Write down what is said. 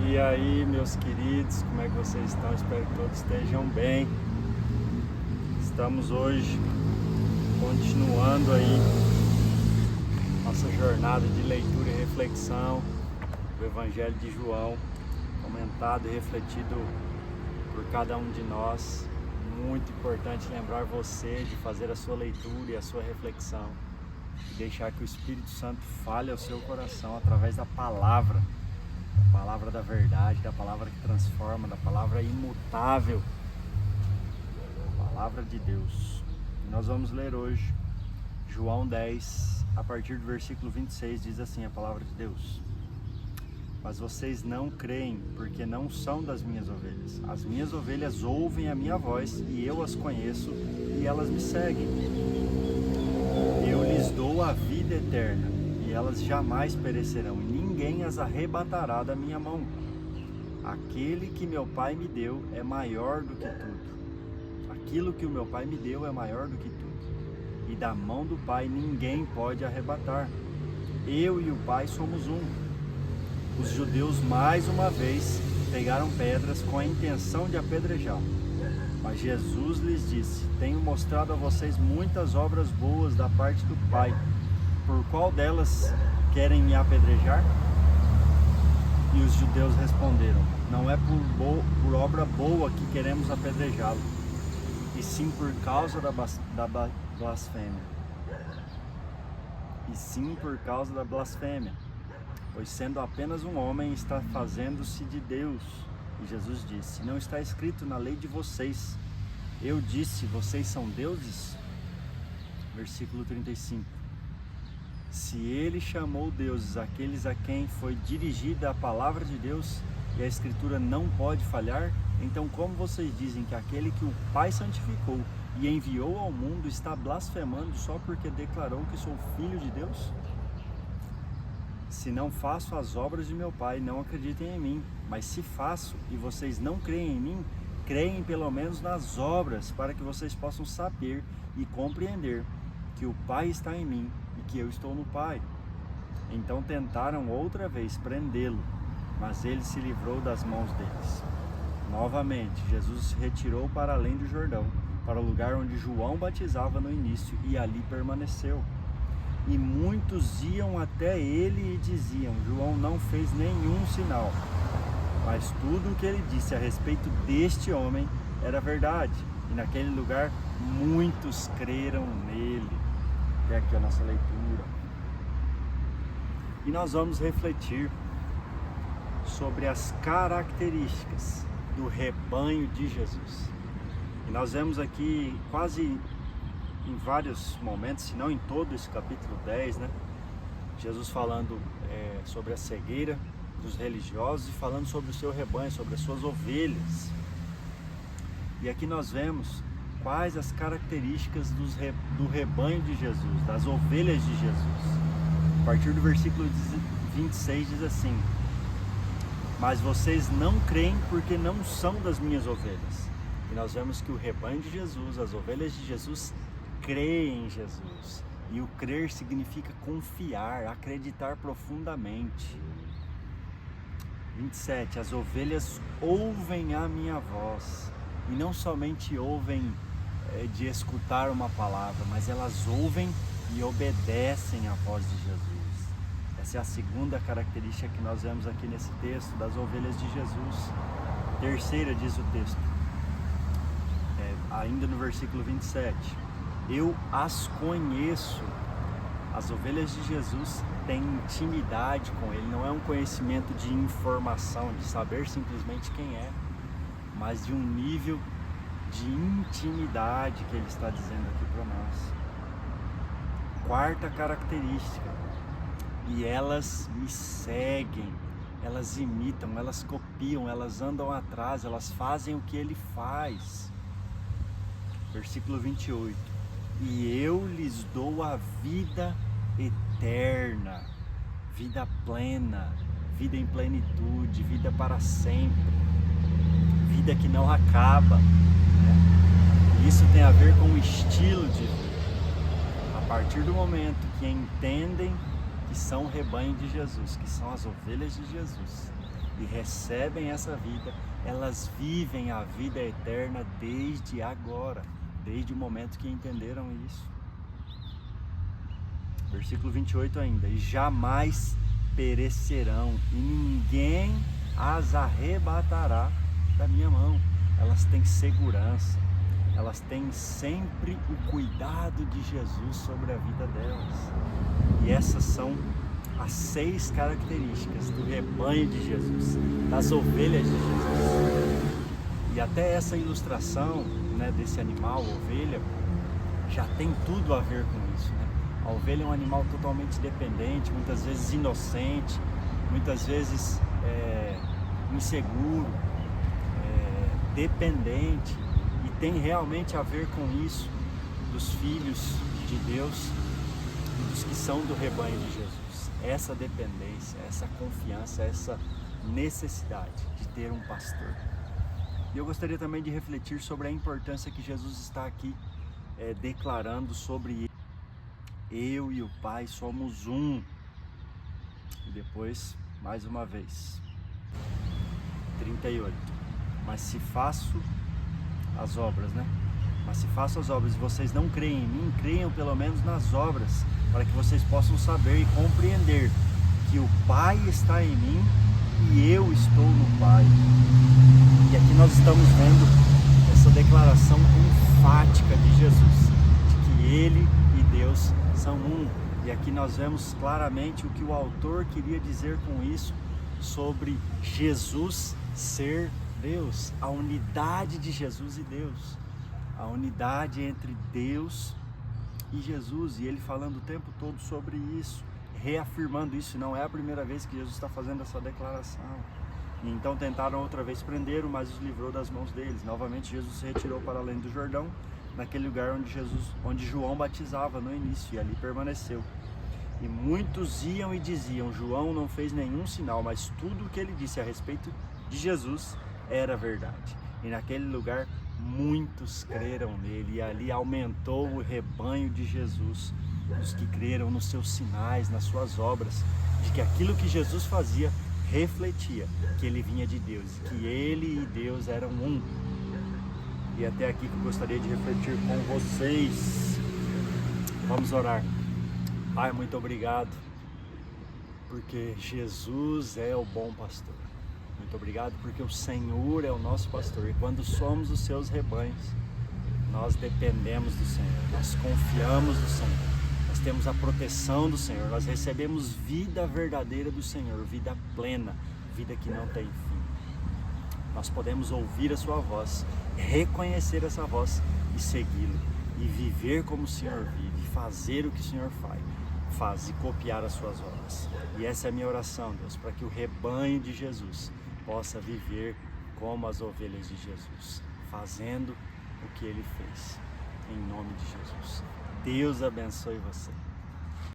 E aí, meus queridos, como é que vocês estão? Espero que todos estejam bem. Estamos hoje continuando aí nossa jornada de leitura e reflexão do Evangelho de João, comentado e refletido por cada um de nós. Muito importante lembrar você de fazer a sua leitura e a sua reflexão e deixar que o Espírito Santo fale ao seu coração através da palavra da verdade, da palavra que transforma, da palavra imutável, a palavra de Deus. E nós vamos ler hoje João 10, a partir do versículo 26, diz assim a palavra de Deus: mas vocês não creem porque não são das minhas ovelhas. As minhas ovelhas ouvem a minha voz e eu as conheço e elas me seguem. Eu lhes dou a vida eterna e elas jamais perecerão e ninguém as arrebatará da minha mão. Aquele que meu Pai me deu é maior do que tudo. Aquilo que o meu Pai me deu é maior do que tudo. E da mão do Pai ninguém pode arrebatar. Eu e o Pai somos um. Os judeus mais uma vez pegaram pedras com a intenção de apedrejá-lo. Mas Jesus lhes disse: tenho mostrado a vocês muitas obras boas da parte do Pai. Por qual delas querem me apedrejar? E os judeus responderam: não é por obra boa que queremos apedrejá-lo, e sim por causa da blasfêmia. Pois sendo apenas um homem, está fazendo-se de Deus. E Jesus disse: não está escrito na lei de vocês: eu disse, vocês são deuses? Versículo 35. Se ele chamou deuses aqueles a quem foi dirigida a palavra de Deus, e a Escritura não pode falhar, então como vocês dizem que aquele que o Pai santificou e enviou ao mundo está blasfemando só porque declarou que sou filho de Deus? Se não faço as obras de meu Pai, não acreditem em mim. Mas se faço e vocês não creem em mim, creem pelo menos nas obras, para que vocês possam saber e compreender que o Pai está em mim e que eu estou no Pai. Então tentaram outra vez prendê-lo, mas ele se livrou das mãos deles. Novamente, Jesus se retirou para além do Jordão, para o lugar onde João batizava no início, e ali permaneceu. E muitos iam até ele e diziam: João não fez nenhum sinal. Mas tudo o que ele disse a respeito deste homem era verdade. E naquele lugar muitos creram nele. Até aqui a nossa leitura. E nós vamos refletir sobre as características do rebanho de Jesus. E nós vemos aqui quase em vários momentos, se não em todo esse capítulo 10, né? Jesus falando sobre a cegueira dos religiosos e falando sobre o seu rebanho, sobre as suas ovelhas. E aqui nós vemos quais as características do rebanho de Jesus, das ovelhas de Jesus. A partir do versículo 26 diz assim: mas vocês não creem porque não são das minhas ovelhas. E nós vemos que o rebanho de Jesus, as ovelhas de Jesus, creem em Jesus. E o crer significa confiar, acreditar profundamente. 27. As ovelhas ouvem a minha voz. E não somente ouvem de escutar uma palavra, mas elas ouvem e obedecem à voz de Jesus. Essa é a segunda característica que nós vemos aqui nesse texto das ovelhas de Jesus. Terceira, diz o texto, ainda no versículo 27. Eu as conheço. As ovelhas de Jesus têm intimidade com Ele. Não é um conhecimento de informação, de saber simplesmente quem é, mas de um nível de intimidade que Ele está dizendo aqui para nós. Quarta característica: e elas me seguem. Elas imitam, elas copiam, elas andam atrás, elas fazem o que Ele faz. Versículo 28. E eu lhes dou a vida eterna, vida plena, vida em plenitude, vida para sempre, vida que não acaba, né? E isso tem a ver com o estilo de vida. A partir do momento que entendem que são o rebanho de Jesus, que são as ovelhas de Jesus, e recebem essa vida, elas vivem a vida eterna desde agora, desde o momento que entenderam isso. Versículo 28 ainda: e jamais perecerão, e ninguém as arrebatará da minha mão. Elas têm segurança, elas têm sempre o cuidado de Jesus sobre a vida delas. E essas são as 6 características do rebanho de Jesus, das ovelhas de Jesus. E até essa ilustração, né, desse animal, ovelha, já tem tudo a ver com isso, né? A ovelha é um animal totalmente dependente, muitas vezes inocente, muitas vezes inseguro, dependente, e tem realmente a ver com isso dos filhos de Deus e dos que são do rebanho de Jesus. Essa dependência, essa confiança, essa necessidade de ter um pastor. E eu gostaria também de refletir sobre a importância que Jesus está aqui declarando sobre ele. Eu e o Pai somos um. E depois, mais uma vez, 38. Mas se faço as obras, né? Mas se faço as obras e vocês não creem em mim, creiam pelo menos nas obras, para que vocês possam saber e compreender que o Pai está em mim e eu estou no Pai. E aqui nós estamos vendo essa declaração enfática de Jesus, de que Ele e Deus são um. E aqui nós vemos claramente o que o autor queria dizer com isso, sobre Jesus ser Deus, a unidade de Jesus e Deus, a unidade entre Deus e Jesus, e ele falando o tempo todo sobre isso, reafirmando isso. Não é a primeira vez que Jesus está fazendo essa declaração. E então tentaram outra vez prendê-lo, mas os livrou das mãos deles. Novamente Jesus se retirou para além do Jordão, naquele lugar onde João batizava no início, e ali permaneceu. E muitos iam e diziam: João não fez nenhum sinal, mas tudo o que ele disse a respeito de Jesus era verdade. E naquele lugar muitos creram nele, e ali aumentou o rebanho de Jesus, os que creram nos seus sinais, nas suas obras, de que aquilo que Jesus fazia refletia que ele vinha de Deus, que ele e Deus eram um. E até aqui que eu gostaria de refletir com vocês. Vamos orar. Pai, muito obrigado, porque Jesus é o bom pastor. Muito obrigado porque o Senhor é o nosso pastor, e quando somos os seus rebanhos, nós dependemos do Senhor, nós confiamos no Senhor, nós temos a proteção do Senhor, nós recebemos vida verdadeira do Senhor, vida plena, vida que não tem fim. Nós podemos ouvir a sua voz, reconhecer essa voz e segui-lo, e viver como o Senhor vive, fazer o que o Senhor faz e copiar as suas obras. E essa é a minha oração, Deus, para que o rebanho de Jesus possa viver como as ovelhas de Jesus, fazendo o que ele fez, em nome de Jesus. Deus abençoe você.